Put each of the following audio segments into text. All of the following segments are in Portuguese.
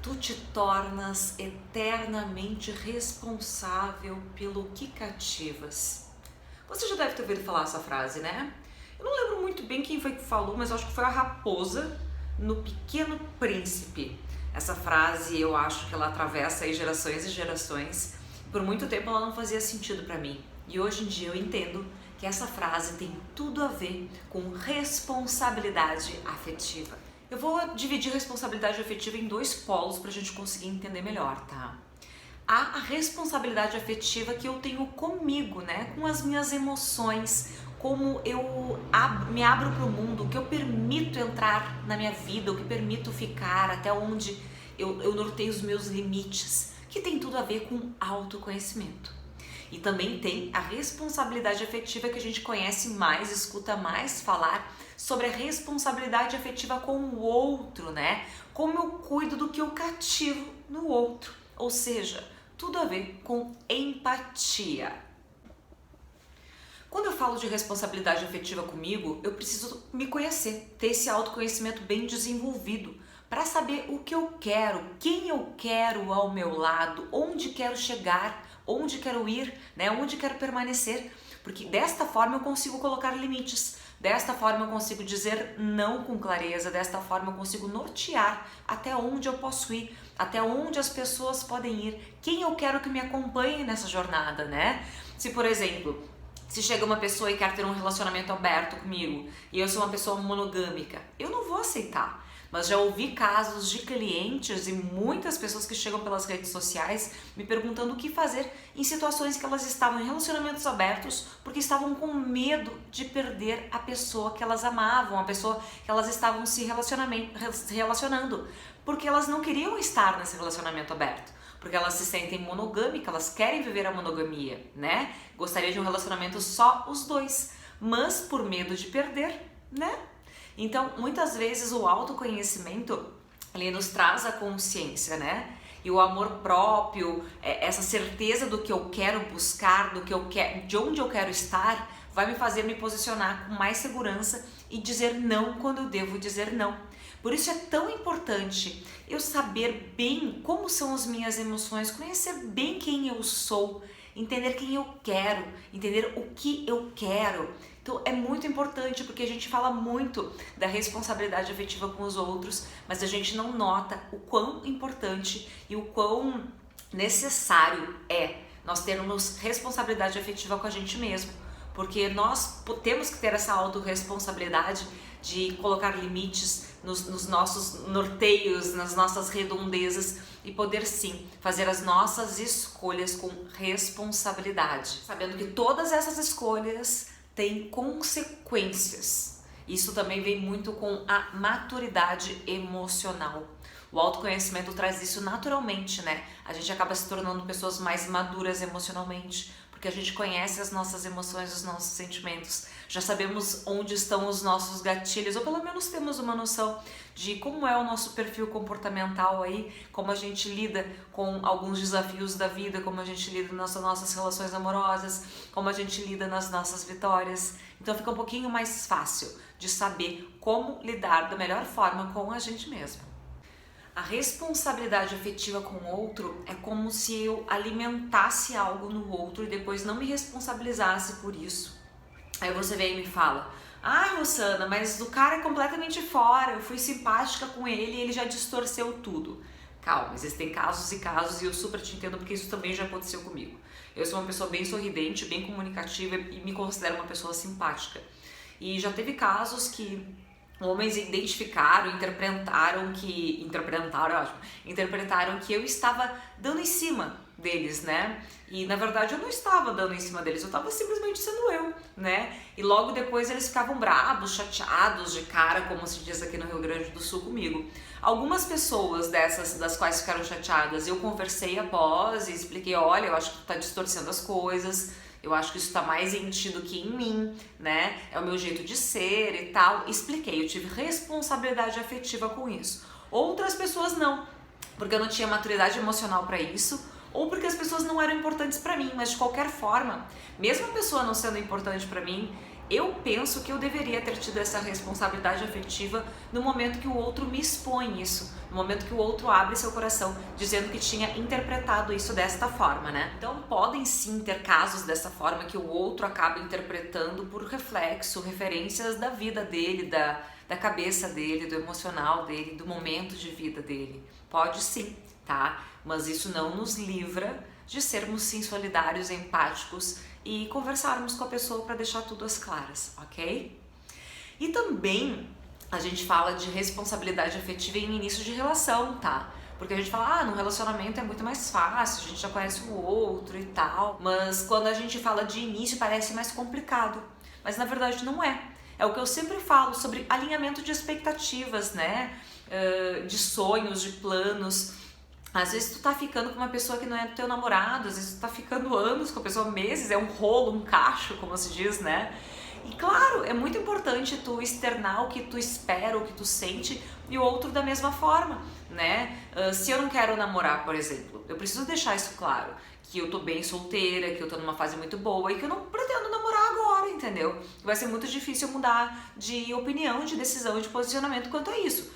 tu te tornas eternamente responsável pelo que cativas. Você já deve ter ouvido falar essa frase, né? Eu não lembro muito bem quem foi que falou, mas eu acho que foi a raposa no Pequeno Príncipe. Essa frase eu acho que ela atravessa aí gerações e gerações. Por muito tempo ela não fazia sentido para mim. E hoje em dia eu entendo que essa frase tem tudo a ver com responsabilidade afetiva. Eu vou dividir responsabilidade afetiva em dois polos para a gente conseguir entender melhor, tá? Há a responsabilidade afetiva que eu tenho comigo, né? Com as minhas emoções, como eu me abro para o mundo, o que eu permito entrar na minha vida, o que permito ficar, até onde eu norteio os meus limites, que tem tudo a ver com autoconhecimento. E também tem a responsabilidade afetiva que a gente conhece mais, escuta mais falar sobre a responsabilidade afetiva com o outro, né? Como eu cuido do que eu cativo no outro, ou seja, tudo a ver com empatia. Quando eu falo de responsabilidade afetiva comigo, eu preciso me conhecer, ter esse autoconhecimento bem desenvolvido para saber o que eu quero, quem eu quero ao meu lado, onde quero chegar, onde quero ir, né? Onde quero permanecer, porque desta forma eu consigo colocar limites, desta forma eu consigo dizer não com clareza, desta forma eu consigo nortear até onde eu posso ir, até onde as pessoas podem ir, quem eu quero que me acompanhe nessa jornada, né? Se, por exemplo, se chega uma pessoa e quer ter um relacionamento aberto comigo e eu sou uma pessoa monogâmica, eu não vou aceitar. Mas já ouvi casos de clientes e muitas pessoas que chegam pelas redes sociais me perguntando o que fazer em situações que elas estavam em relacionamentos abertos porque estavam com medo de perder a pessoa que elas amavam, a pessoa que elas estavam se relacionando, porque elas não queriam estar nesse relacionamento aberto, porque elas se sentem monogâmicas, elas querem viver a monogamia, né? Gostaria de um relacionamento só os dois, mas por medo de perder, né? Então, muitas vezes o autoconhecimento, ele nos traz a consciência, né? E o amor próprio, essa certeza do que eu quero buscar, do que eu quero, de onde eu quero estar, vai me fazer me posicionar com mais segurança e dizer não quando eu devo dizer não. Por isso é tão importante eu saber bem como são as minhas emoções, conhecer bem quem eu sou, entender quem eu quero, entender o que eu quero. Então é muito importante porque a gente fala muito da responsabilidade afetiva com os outros, mas a gente não nota o quão importante e o quão necessário é nós termos responsabilidade afetiva com a gente mesmo. Porque nós temos que ter essa autorresponsabilidade de colocar limites nos nossos norteios, nas nossas redondezas e poder sim fazer as nossas escolhas com responsabilidade, sabendo que todas essas escolhas têm consequências. Isso também vem muito com a maturidade emocional. O autoconhecimento traz isso naturalmente, né? A gente acaba se tornando pessoas mais maduras emocionalmente, porque a gente conhece as nossas emoções, os nossos sentimentos, já sabemos onde estão os nossos gatilhos, ou pelo menos temos uma noção de como é o nosso perfil comportamental aí, como a gente lida com alguns desafios da vida, como a gente lida nas nossas relações amorosas, como a gente lida nas nossas vitórias. Então fica um pouquinho mais fácil de saber como lidar da melhor forma com a gente mesmo. A responsabilidade afetiva com o outro é como se eu alimentasse algo no outro e depois não me responsabilizasse por isso. Aí você vem e me fala: ah, Rosana, mas o cara é completamente fora, eu fui simpática com ele e ele já distorceu tudo. Calma, existem casos e casos e eu super te entendo porque isso também já aconteceu comigo. Eu sou uma pessoa bem sorridente, bem comunicativa e me considero uma pessoa simpática. E já teve casos que homens interpretaram que eu estava dando em cima deles, né? E na verdade eu não estava dando em cima deles, eu estava simplesmente sendo eu, né? E logo depois eles ficavam bravos, chateados de cara, como se diz aqui no Rio Grande do Sul comigo. Algumas pessoas dessas, das quais ficaram chateadas, eu conversei após e expliquei: olha, eu acho que tu tá distorcendo as coisas, eu acho que isso tá mais em ti do que em mim, né? É o meu jeito de ser e tal. Expliquei, eu tive responsabilidade afetiva com isso. Outras pessoas não, porque eu não tinha maturidade emocional para isso, ou porque as pessoas não eram importantes para mim, mas de qualquer forma, mesmo a pessoa não sendo importante para mim, Eu penso que eu deveria ter tido essa responsabilidade afetiva no momento que o outro me expõe isso, no momento que o outro abre seu coração, dizendo que tinha interpretado isso desta forma, né? Então podem sim ter casos dessa forma que o outro acaba interpretando por reflexo, referências da vida dele, da cabeça dele, do emocional dele, do momento de vida dele. Pode sim, tá? Mas isso não nos livra de sermos sim solidários, empáticos e conversarmos com a pessoa para deixar tudo às claras, ok? E também a gente fala de responsabilidade afetiva em início de relação, tá? Porque a gente fala, no relacionamento é muito mais fácil, a gente já conhece o outro e tal, mas quando a gente fala de início parece mais complicado, mas na verdade não é. É o que eu sempre falo sobre alinhamento de expectativas, né? De sonhos, de planos. Às vezes tu tá ficando com uma pessoa que não é teu namorado, às vezes tu tá ficando anos com a pessoa, meses, é um rolo, um cacho, como se diz, né? E claro, é muito importante tu externar o que tu espera, o que tu sente, e o outro da mesma forma, né? Se eu não quero namorar, por exemplo, eu preciso deixar isso claro, que eu tô bem solteira, que eu tô numa fase muito boa e que eu não pretendo namorar agora, entendeu? Vai ser muito difícil eu mudar de opinião, de decisão e de posicionamento quanto a isso.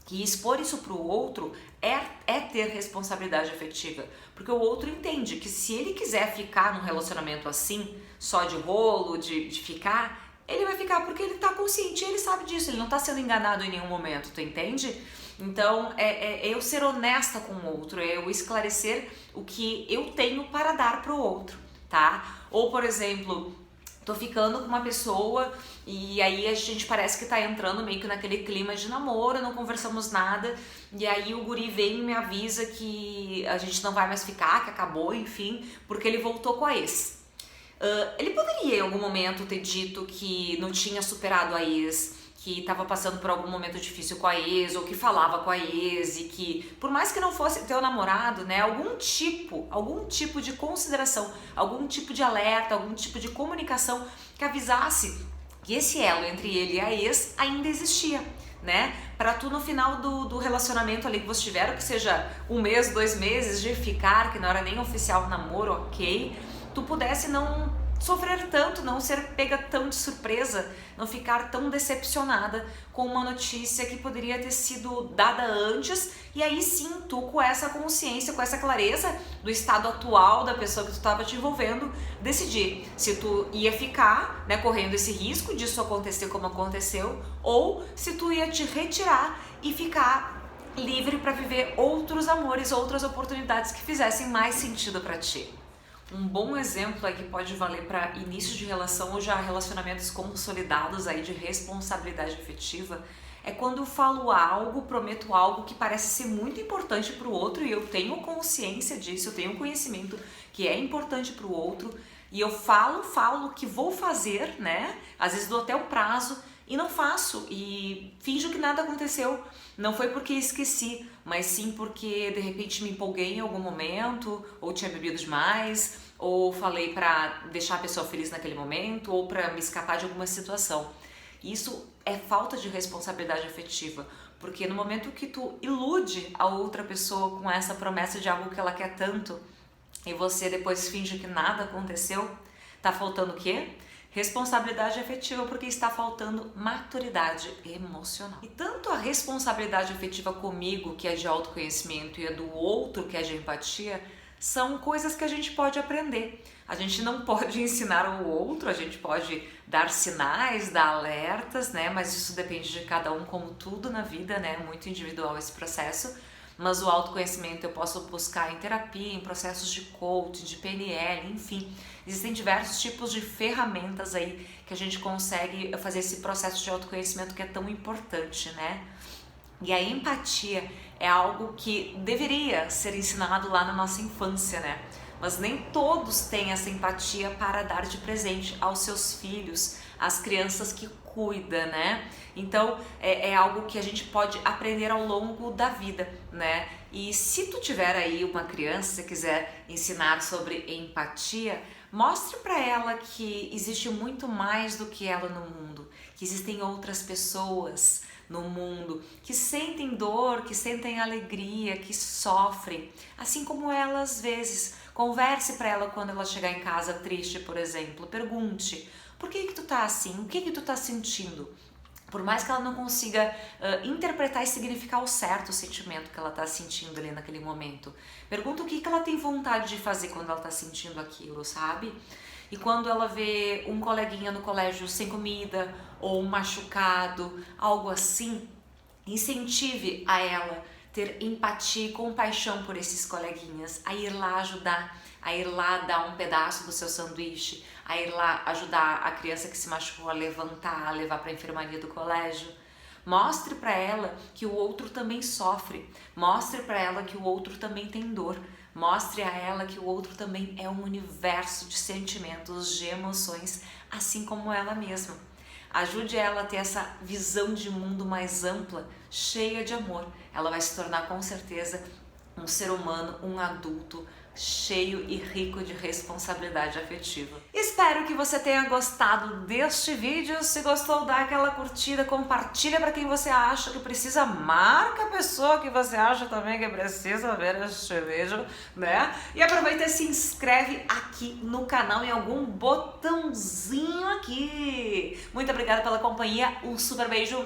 E expor isso para o outro é ter responsabilidade afetiva, porque o outro entende que se ele quiser ficar num relacionamento assim, só de rolo, de ficar, ele vai ficar porque ele tá consciente, ele sabe disso, ele não tá sendo enganado em nenhum momento, tu entende? Então é eu ser honesta com o outro, é eu esclarecer o que eu tenho para dar pro outro, tá? Ou, por exemplo, tô ficando com uma pessoa e aí a gente parece que tá entrando meio que naquele clima de namoro, não conversamos nada, e aí o guri vem e me avisa que a gente não vai mais ficar, que acabou, enfim, porque ele voltou com a ex. Ele poderia em algum momento ter dito que não tinha superado a ex, que estava passando por algum momento difícil com a ex, ou que falava com a ex, e que por mais que não fosse teu namorado, né, algum tipo de consideração, algum tipo de alerta, algum tipo de comunicação que avisasse que esse elo entre ele e a ex ainda existia, né, para tu no final do relacionamento ali que vocês tiveram, que seja 1 mês, 2 meses de ficar, que não era nem oficial o namoro, ok, tu pudesse não sofrer tanto, não ser pega tão de surpresa, não ficar tão decepcionada com uma notícia que poderia ter sido dada antes, e aí sim tu, com essa consciência, com essa clareza do estado atual da pessoa que tu estava te envolvendo, decidir se tu ia ficar, né, correndo esse risco disso acontecer como aconteceu, ou se tu ia te retirar e ficar livre para viver outros amores, outras oportunidades que fizessem mais sentido para ti. Um bom exemplo aí que pode valer para início de relação ou já relacionamentos consolidados aí de responsabilidade afetiva é quando eu falo algo, prometo algo que parece ser muito importante para o outro e eu tenho consciência disso, eu tenho conhecimento que é importante para o outro e eu falo o que vou fazer, né? Às vezes dou até o prazo e não faço e finjo que nada aconteceu. Não foi porque esqueci, mas sim porque de repente me empolguei em algum momento, ou tinha bebido demais, ou falei para deixar a pessoa feliz naquele momento, ou para me escapar de alguma situação. Isso é falta de responsabilidade afetiva, porque no momento que tu ilude a outra pessoa com essa promessa de algo que ela quer tanto, e você depois finge que nada aconteceu, tá faltando o quê? Responsabilidade afetiva, porque está faltando maturidade emocional. E tanto a responsabilidade afetiva comigo, que é de autoconhecimento, e a do outro, que é de empatia, são coisas que a gente pode aprender. A gente não pode ensinar o outro, a gente pode dar sinais, dar alertas, né? Mas isso depende de cada um, como tudo na vida, né? É muito individual esse processo. Mas o autoconhecimento eu posso buscar em terapia, em processos de coaching, de PNL, enfim. Existem diversos tipos de ferramentas aí que a gente consegue fazer esse processo de autoconhecimento que é tão importante, né? E a empatia é algo que deveria ser ensinado lá na nossa infância, né? Mas nem todos têm essa empatia para dar de presente aos seus filhos, às crianças que cuida, né? Então é algo que a gente pode aprender ao longo da vida, né? E se tu tiver aí uma criança, se quiser ensinar sobre empatia, mostre para ela que existe muito mais do que ela no mundo, que existem outras pessoas no mundo que sentem dor, que sentem alegria, que sofrem, assim como ela às vezes. Converse para ela quando ela chegar em casa triste, por exemplo, pergunte: Por que tu tá assim? O que tu tá sentindo? Por mais que ela não consiga interpretar e significar ao certo o sentimento que ela está sentindo ali naquele momento. Pergunta o que ela tem vontade de fazer quando ela está sentindo aquilo, sabe? E quando ela vê um coleguinha no colégio sem comida ou machucado, algo assim, incentive a ela ter empatia e compaixão por esses coleguinhas, a ir lá ajudar, a ir lá dar um pedaço do seu sanduíche, a ir lá ajudar a criança que se machucou a levantar, a levar para a enfermaria do colégio. Mostre para ela que o outro também sofre, mostre para ela que o outro também tem dor, mostre a ela que o outro também é um universo de sentimentos, de emoções, assim como ela mesma. Ajude ela a ter essa visão de mundo mais ampla, cheia de amor. Ela vai se tornar com certeza um ser humano, um adulto cheio e rico de responsabilidade afetiva. Espero que você tenha gostado deste vídeo. Se gostou, dá aquela curtida, compartilha para quem você acha que precisa, marca a pessoa que você acha também que precisa ver este vídeo, né? E aproveita e se inscreve aqui no canal em algum botãozinho aqui. Muito obrigada pela companhia, um super beijo.